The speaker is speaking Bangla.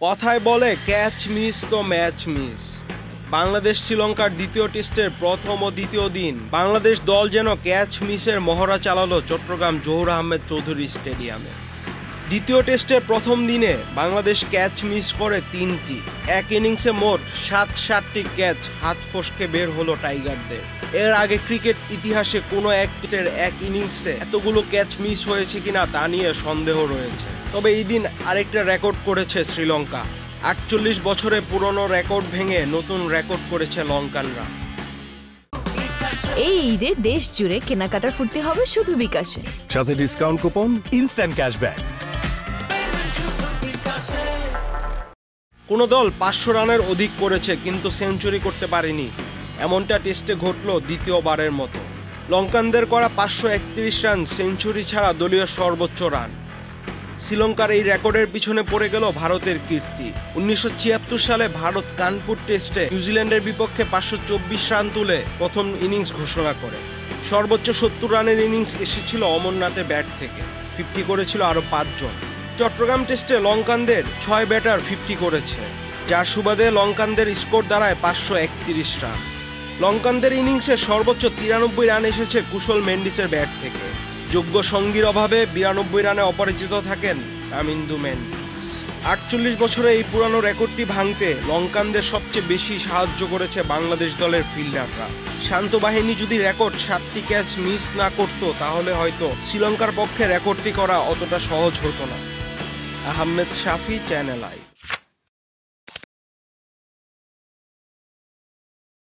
কথায় বলে ক্যাচ মিস তো ম্যাচ মিস। বাংলাদেশ শ্রীলঙ্কার দ্বিতীয় টেস্টের প্রথম ও দ্বিতীয় দিন বাংলাদেশ দল যেন ক্যাচ মিসের মহড়া চালালো চট্টগ্রাম জহুর আহমেদ চৌধুরী স্টেডিয়ামে। দ্বিতীয় টেস্টের প্রথম দিনে বাংলাদেশ ক্যাচ মিস করে ৩টি। এক ইনিংসে মোট ৭টি ক্যাচ হাত ফসকে বের হলো টাইগারদের। এর আগে ক্রিকেট ইতিহাসে কোনো এক ইনিংসে এতগুলো ক্যাচ মিস হয়েছে কিনা তা নিয়ে সন্দেহ রয়েছে। তবে এই দিন আরেকটা রেকর্ড করেছে শ্রীলঙ্কা। ৪৮ বছরে পুরনো রেকর্ড ভেঙে নতুন রেকর্ড করেছে লঙ্কানরা। এই ঈদে দেশ জুড়ে কেনাকাটার ফুর্তি হবে শুধু বিকাশে, সাথে ডিসকাউন্ট কুপন, ইনস্ট্যান্ট ক্যাশব্যাক। কোনো দল ৫০০ রানের অধিক করেছে কিন্তু সেঞ্চুরি করতে পারেনি, এমনটা টেস্টে ঘটল দ্বিতীয়বারের মতো। লঙ্কানদের করা ৫৩১ রান সেঞ্চুরি ছাড়া দলীয় সর্বোচ্চ রান। শ্রীলঙ্কার এই রেকর্ডের পিছনে পড়ে গেল ভারতের কীর্তি। ১৯৭৬ সালে ভারত কানপুর টেস্টে নিউজিল্যান্ডের বিপক্ষে ৫২৪ রান তুলে প্রথম ইনিংস ঘোষণা করে। সর্বোচ্চ ৭০ রানের ইনিংস এসেছিল অমরনাথের ব্যাট থেকে, 50 করেছিল আরও ৫ জন। চট্টগ্রাম টেস্টে লঙ্কানদের ৬ ব্যাটার 50 করেছে, যার সুবাদে লঙ্কানদের স্কোর দাঁড়ায় ৫৩১ রান। লঙ্কানদের ইনিংসে সর্বোচ্চ ৯৩ রান এসেছে কুশল মেন্ডিসের ব্যাট থেকে। যোগ্য সঙ্গীর অভাবে ৯২ রানে অপরাজিত থাকেন কামিন্দু মেন্ডিস। ৪৮ বছরে এই পুরানো রেকর্ডটি ভাঙতে লঙ্কানদের সবচেয়ে বেশি সাহায্য করেছে বাংলাদেশ দলের ফিল্ডাররা। শান্ত বাহিনী যদি রেকর্ড ৭টি ক্যাচ মিস না করত তাহলে হয়তো শ্রীলঙ্কার পক্ষে রেকর্ডটি করা অতটা সহজ হতো না। আহমেদ শাফি, চ্যানেল আই।